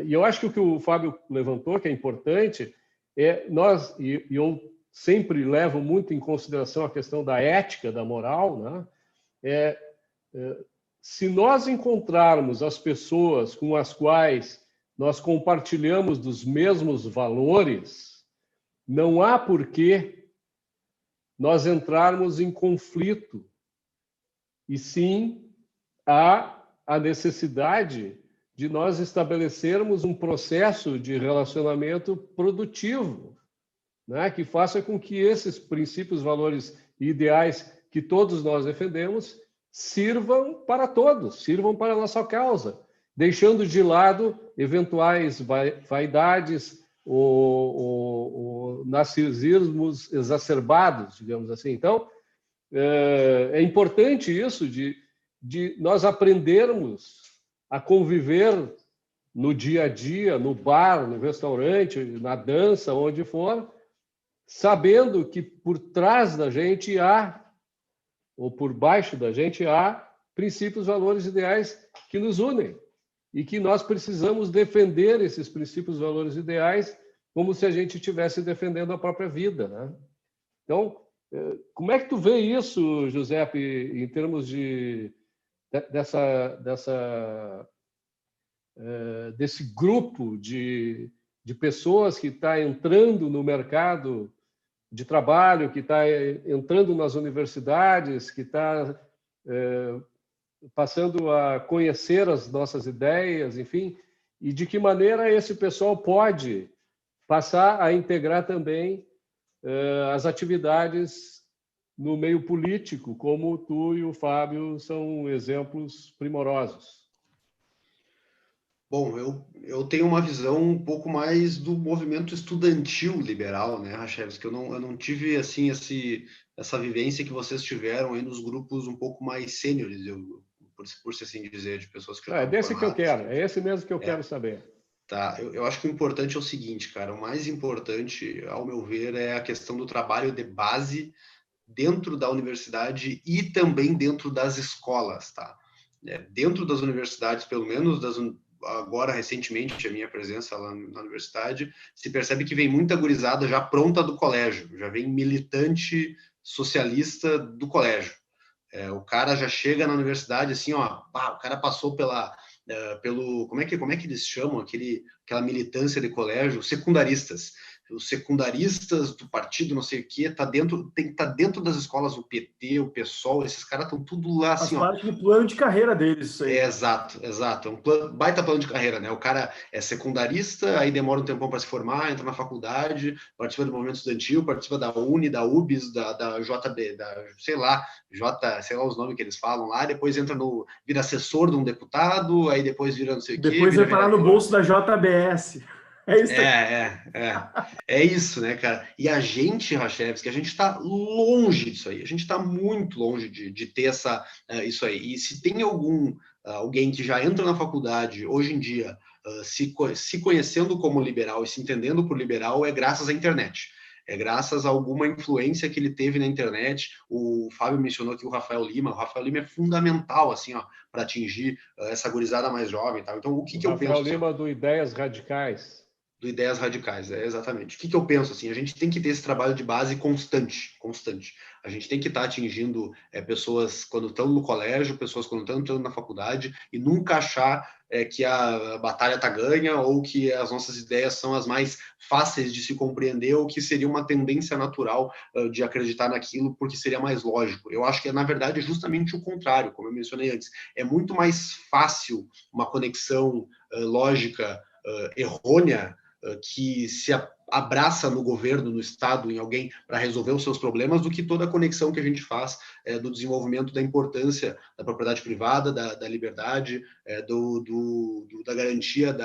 E eu acho que o que o Fábio levantou, que é importante, e eu sempre levo muito em consideração a questão da ética, da moral, né? Se nós encontrarmos as pessoas com as quais nós compartilhamos dos mesmos valores, não há porquê nós entrarmos em conflito, e sim há a necessidade de nós estabelecermos um processo de relacionamento produtivo, né, que faça com que esses princípios, valores e ideais que todos nós defendemos sirvam para todos, sirvam para a nossa causa, deixando de lado eventuais vaidades ou narcisismos exacerbados, digamos assim. Então, é importante isso de nós aprendermos a conviver no dia a dia, no bar, no restaurante, na dança, onde for, sabendo que por trás da gente ou por baixo da gente há princípios, valores, ideais que nos unem e que nós precisamos defender esses princípios, valores, ideais como se a gente estivesse defendendo a própria vida, né? Então, como é que tu vê isso, Giuseppe, em termos desse grupo de pessoas que está entrando no mercado de trabalho, que está entrando nas universidades, que está passando a conhecer as nossas ideias, enfim, e de que maneira esse pessoal pode passar a integrar também as atividades no meio político, como tu e o Fábio são exemplos primorosos. Bom, eu tenho uma visão um pouco mais do movimento estudantil liberal, né, Rachevski, que eu não tive, assim, essa vivência que vocês tiveram aí nos grupos um pouco mais sêniores, por se assim dizer, de pessoas que já É estavam desse que eu formadas. quero, é esse mesmo que eu É, quero saber. tá. Eu acho que o importante é o seguinte, cara, o mais importante, ao meu ver, é a questão do trabalho de base dentro da universidade e também dentro das escolas, tá? Dentro das universidades, pelo menos agora recentemente a minha presença lá na universidade, se percebe que vem muita gurizada já pronta do colégio, já vem militante socialista do colégio. O cara já chega na universidade assim, ó, pá, o cara passou pelo como é que eles chamam aquela militância de colégio, secundaristas. Os secundaristas do partido, não sei o que, tem que estar dentro das escolas, o PT, o PSOL, esses caras estão tudo lá Faz assim, ó. parte do plano de carreira deles, isso aí, cara. Exato, exato. É um baita plano de carreira, né? O cara é secundarista, aí demora um tempão para se formar, entra na faculdade, participa do movimento estudantil, participa da UNE, da UBS, da JB, sei lá, sei lá os nomes que eles falam lá, depois vira assessor de um deputado, aí depois vira não sei o quê, Depois vira vai parar no vereador. bolso da JBS. É isso É, aí. é isso, né, cara? E a gente, Rachevski, a gente está longe disso aí, a gente está muito longe de ter isso aí. E se tem alguém que já entra na faculdade hoje em dia, se conhecendo como liberal e se entendendo por liberal, é graças à internet. É graças a alguma influência que ele teve na internet. O Fábio mencionou aqui o Rafael Lima. O Rafael Lima é fundamental, assim, ó, para atingir essa gurizada mais jovem, tá? Então, o que O que eu Rafael penso, assim, ó, Lima do Ideias Radicais. do Ideias Radicais, exatamente. O que eu penso assim? A gente tem que ter esse trabalho de base constante, constante. A gente tem que estar atingindo pessoas quando estão no colégio, pessoas quando estão entrando na faculdade e nunca achar que a batalha está ganha ou que as nossas ideias são as mais fáceis de se compreender ou que seria uma tendência natural de acreditar naquilo porque seria mais lógico. Eu acho que na verdade é justamente o contrário, como eu mencionei antes. É muito mais fácil uma conexão lógica errônea que se abraça no governo, no Estado, em alguém para resolver os seus problemas, do que toda a conexão que a gente faz do desenvolvimento da importância da propriedade privada, da liberdade, da garantia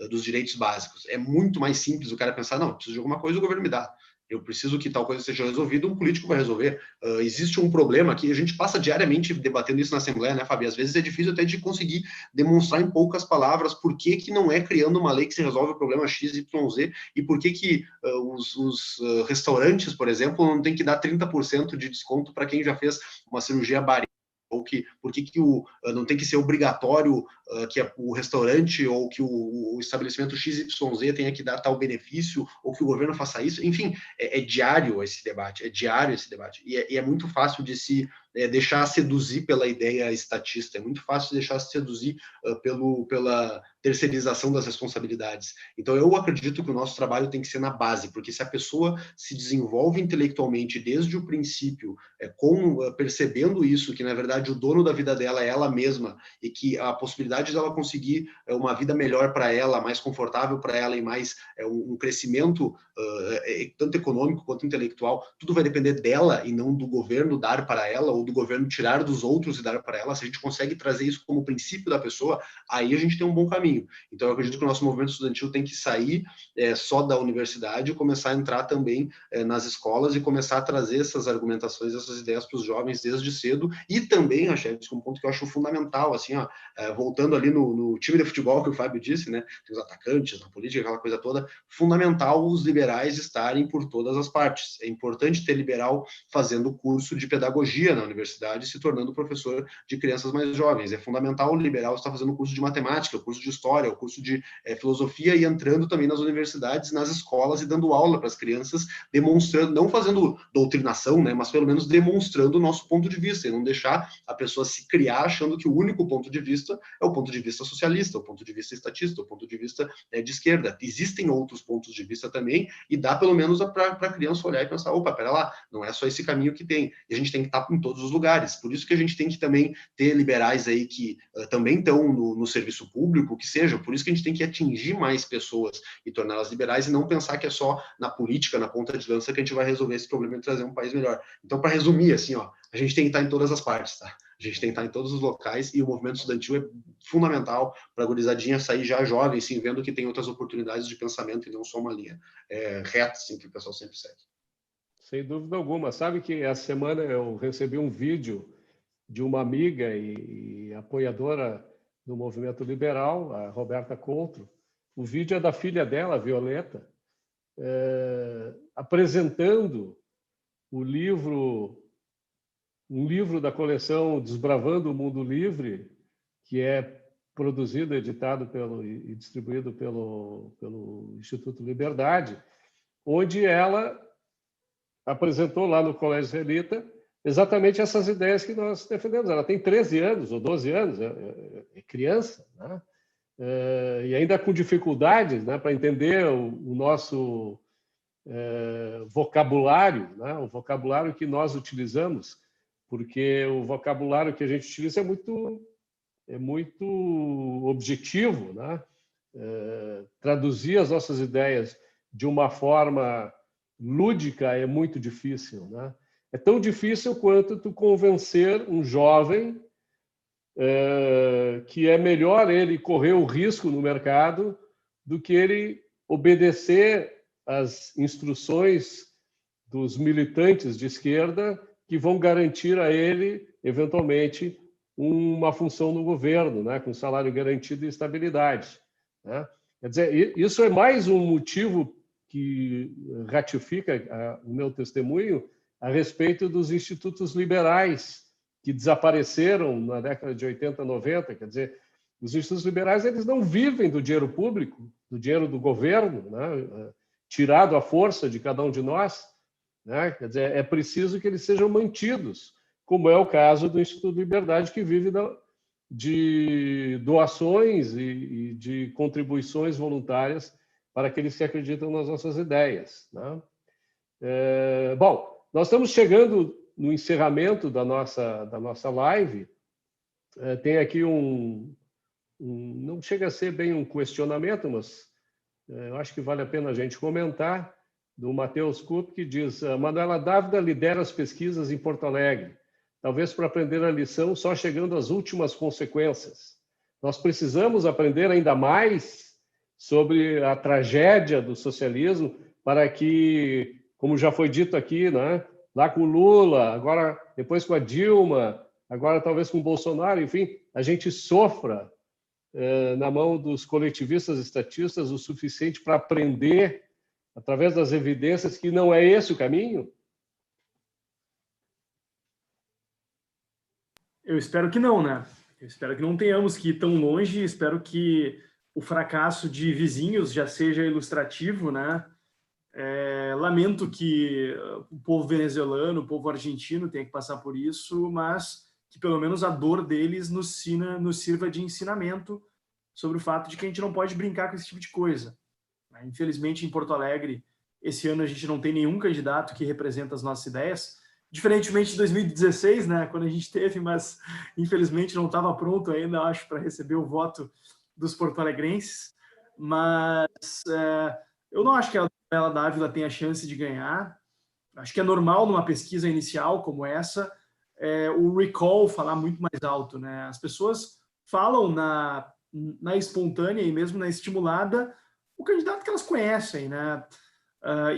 dos direitos básicos. É muito mais simples o cara pensar, não, eu preciso de alguma coisa, o governo me dá. Eu preciso que tal coisa seja resolvida, um político vai resolver. Existe um problema que a gente passa diariamente debatendo isso na Assembleia, né, Fabi? Às vezes é difícil até de conseguir demonstrar em poucas palavras por que não é criando uma lei que se resolve o problema X, Y, Z e por que os restaurantes, por exemplo, não tem que dar 30% de desconto para quem já fez uma cirurgia bariátrica, ou por que não tem que ser obrigatório que o restaurante ou que o estabelecimento XYZ tenha que dar tal benefício, ou que o governo faça isso. Enfim, é diário esse debate, E é muito fácil de se deixar seduzir pela ideia estatista, é muito fácil de deixar se seduzir pela terceirização das responsabilidades. Então, eu acredito que o nosso trabalho tem que ser na base, porque se a pessoa se desenvolve intelectualmente desde o princípio, percebendo isso, que na verdade o dono da vida dela é ela mesma, e que a possibilidade dela conseguir uma vida melhor para ela, mais confortável para ela e mais um crescimento tanto econômico quanto intelectual, tudo vai depender dela e não do governo dar para ela ou do governo tirar dos outros e dar para ela. Se a gente consegue trazer isso como princípio da pessoa, aí a gente tem um bom caminho. Então, eu acredito que o nosso movimento estudantil tem que sair só da universidade e começar a entrar também nas escolas e começar a trazer essas argumentações, essas ideias para os jovens desde cedo. E também, Rachel, um ponto que eu acho fundamental, assim, ó, voltando ali no time de futebol que o Fábio disse, né, os atacantes, a política, aquela coisa toda, fundamental os liberais estarem por todas as partes. É importante ter liberal fazendo curso de pedagogia na universidade, se tornando professor de crianças mais jovens. É fundamental o liberal estar fazendo curso de matemática, curso de história, o curso de filosofia e entrando também nas universidades, nas escolas e dando aula para as crianças, demonstrando, não fazendo doutrinação, né, mas pelo menos demonstrando o nosso ponto de vista e não deixar a pessoa se criar achando que o único ponto de vista é o ponto de vista socialista, o ponto de vista estatista, o ponto de vista de esquerda. Existem outros pontos de vista também e dá pelo menos para a criança olhar e pensar, opa, pera lá, não é só esse caminho que tem. E a gente tem que estar em todos os lugares. Por isso que a gente tem que também ter liberais aí que também estão no serviço público, que seja. Por isso que a gente tem que atingir mais pessoas e torná-las liberais e não pensar que é só na política, na ponta de lança, que a gente vai resolver esse problema e trazer um país melhor. Então, para resumir, assim, ó, a gente tem que estar em todas as partes, tá? A A gente tem que estar em todos os locais e o movimento estudantil é fundamental para a gurizadinha sair já jovem, assim, vendo que tem outras oportunidades de pensamento e não só uma linha reta, assim, que o pessoal sempre segue. Sem dúvida alguma. Sabe que essa semana eu recebi um vídeo de uma amiga e apoiadora do movimento liberal, a Roberta Contro. O vídeo é da filha dela, Violeta, apresentando um livro da coleção Desbravando o Mundo Livre, que é produzido, editado e distribuído pelo Instituto Liberdade, onde ela apresentou lá no Colégio Israelita exatamente essas ideias que nós defendemos. Ela tem 13 anos ou 12 anos, é criança, né? E ainda com dificuldades, né, para entender o nosso vocabulário, né, o vocabulário que nós utilizamos, porque o vocabulário que a gente utiliza é muito objetivo, né? Traduzir as nossas ideias de uma forma lúdica é muito difícil, né? É tão difícil quanto tu convencer um jovem que é melhor ele correr o risco no mercado do que ele obedecer às instruções dos militantes de esquerda que vão garantir a ele, eventualmente, uma função no governo, né, com salário garantido e estabilidade, né? Quer dizer, isso é mais um motivo que ratifica o meu testemunho a respeito dos institutos liberais que desapareceram na década de 80, 90. Quer dizer, os institutos liberais eles não vivem do dinheiro público, do dinheiro do governo, né, tirado à força de cada um de nós, né? Quer dizer, é preciso que eles sejam mantidos, como é o caso do Instituto Liberdade, que vive de doações e de contribuições voluntárias para aqueles que acreditam nas nossas ideias, né? Bom, nós estamos chegando no encerramento da nossa live. Tem aqui não chega a ser bem um questionamento, mas eu acho que vale a pena a gente comentar, do Matheus Kupp, que diz: Manuela Dávila lidera as pesquisas em Porto Alegre, talvez para aprender a lição só chegando às últimas consequências. Nós precisamos aprender ainda mais sobre a tragédia do socialismo para que, como já foi dito aqui, né, lá com o Lula, agora depois com a Dilma, agora talvez com o Bolsonaro, enfim, a gente sofra na mão dos coletivistas estatistas o suficiente para aprender, através das evidências, que não é esse o caminho? Eu espero que não, né? Eu espero que não tenhamos que ir tão longe, espero que o fracasso de vizinhos já seja ilustrativo, né? Lamento que o povo venezuelano, o povo argentino tenha que passar por isso, mas que pelo menos a dor deles nos sirva de ensinamento sobre o fato de que a gente não pode brincar com esse tipo de coisa. Infelizmente, em Porto Alegre, esse ano a gente não tem nenhum candidato que representa as nossas ideias, diferentemente de 2016, né, quando a gente teve, mas infelizmente não estava pronto ainda, acho, para receber o voto dos porto-alegrenses. Mas eu não acho que a Manuela Dávila tenha chance de ganhar. Acho que é normal numa pesquisa inicial como essa o recall falar muito mais alto, né? As pessoas falam na espontânea e mesmo na estimulada o candidato que elas conhecem, né?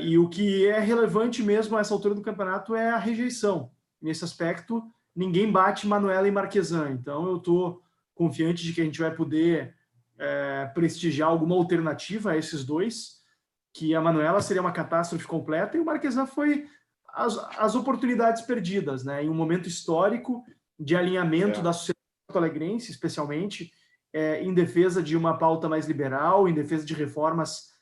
E o que é relevante mesmo a essa altura do campeonato é a rejeição. Nesse aspecto, ninguém bate Manuela e Marquesan. Então, eu estou confiante de que a gente vai poder prestigiar alguma alternativa a esses dois, que a Manuela seria uma catástrofe completa e o Marquesan foi as oportunidades perdidas, né? Em um momento histórico de alinhamento da sociedade porto-alegrense, especialmente, em defesa de uma pauta mais liberal, em defesa de reformas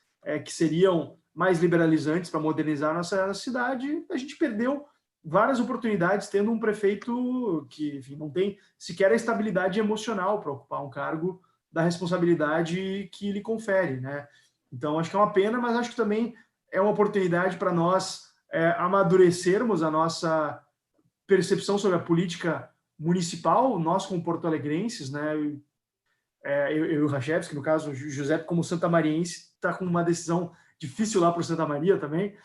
que seriam mais liberalizantes para modernizar a nossa cidade, a gente perdeu várias oportunidades tendo um prefeito que, enfim, não tem sequer a estabilidade emocional para ocupar um cargo da responsabilidade que lhe confere, né? Então, acho que é uma pena, mas acho que também é uma oportunidade para nós amadurecermos a nossa percepção sobre a política municipal, nós como porto-alegrenses, né? Eu e o Rachevski, no caso, o José como santamariense, está com uma decisão difícil lá para o Santa Maria também,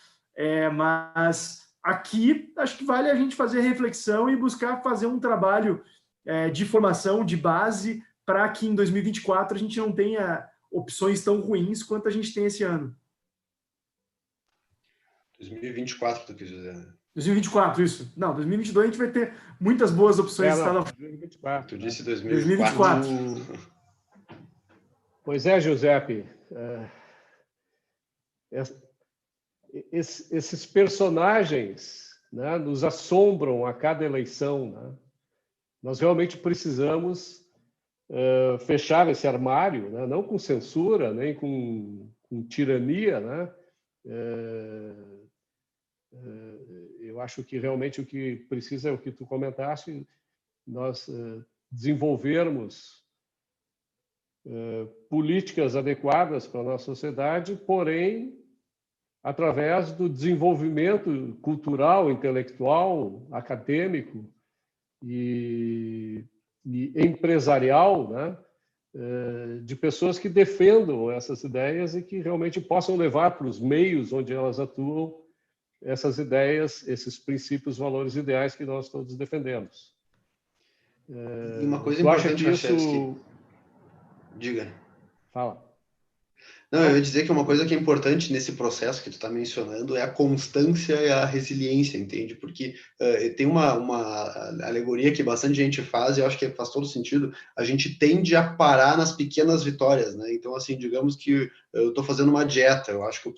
mas aqui acho que vale a gente fazer reflexão e buscar fazer um trabalho de formação, de base, para que em 2024 a gente não tenha opções tão ruins quanto a gente tem esse ano. 2024, tu quis dizer. 2024, isso. Não, 2022 a gente vai ter muitas boas opções. 2024. Tu disse 2024. Pois é, Giuseppe. Esses personagens, né, nos assombram a cada eleição. Né? Nós realmente precisamos fechar esse armário, né? Não com censura, nem com tirania, né? Eu acho que realmente o que precisa é o que tu comentaste, nós desenvolvermos políticas adequadas para a nossa sociedade, porém, através do desenvolvimento cultural, intelectual, acadêmico e empresarial, né? De pessoas que defendam essas ideias e que realmente possam levar para os meios onde elas atuam essas ideias, esses princípios, valores ideais que nós todos defendemos. E uma coisa importante, Rachevski... Diga. Fala. Não, eu ia dizer que uma coisa que é importante nesse processo que tu está mencionando é a constância e a resiliência, entende? Porque tem uma alegoria que bastante gente faz e eu acho que faz todo sentido. A gente tende a parar nas pequenas vitórias, né? Então, assim, digamos que eu estou fazendo uma dieta, eu acho que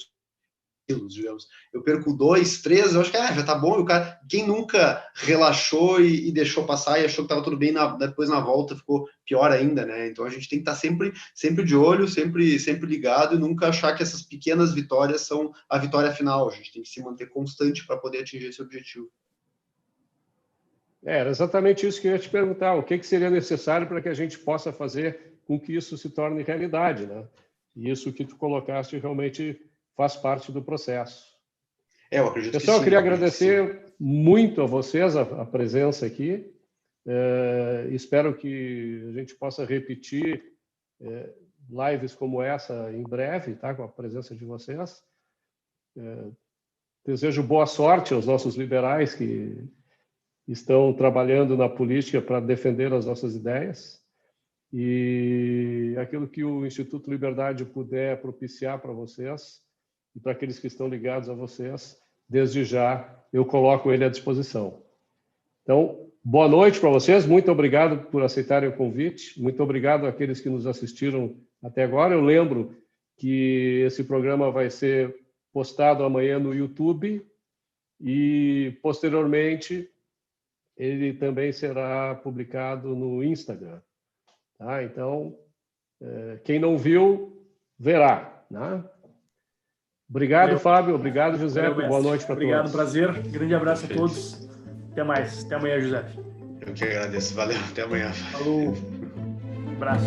digamos, eu perco 2, 3, eu acho que já tá bom, e o cara, quem nunca relaxou e deixou passar e achou que tava tudo bem, depois na volta ficou pior ainda, né? Então a gente tem que estar sempre de olho, sempre ligado e nunca achar que essas pequenas vitórias são a vitória final. A gente tem que se manter constante para poder atingir esse objetivo. Era exatamente isso que eu ia te perguntar, o que seria necessário para que a gente possa fazer com que isso se torne realidade, né? E isso que tu colocaste realmente faz parte do processo. Eu acredito Pessoal, que sim, eu queria agradecer muito a vocês a presença aqui. Espero que a gente possa repetir lives como essa em breve, tá? Com a presença de vocês. Desejo boa sorte aos nossos liberais que estão trabalhando na política para defender as nossas ideias. E aquilo que o Instituto Liberdade puder propiciar para vocês, e para aqueles que estão ligados a vocês, desde já eu coloco ele à disposição. Então, boa noite para vocês, muito obrigado por aceitarem o convite, muito obrigado àqueles que nos assistiram até agora. Eu lembro que esse programa vai ser postado amanhã no YouTube e, posteriormente, ele também será publicado no Instagram. Tá? Então, quem não viu, verá, né? Obrigado, Fábio. Obrigado, José. Boa noite para todos. Obrigado, prazer. Grande abraço a todos. Até mais. Até amanhã, José. Eu que agradeço. Valeu. Até amanhã. Falou. Um abraço.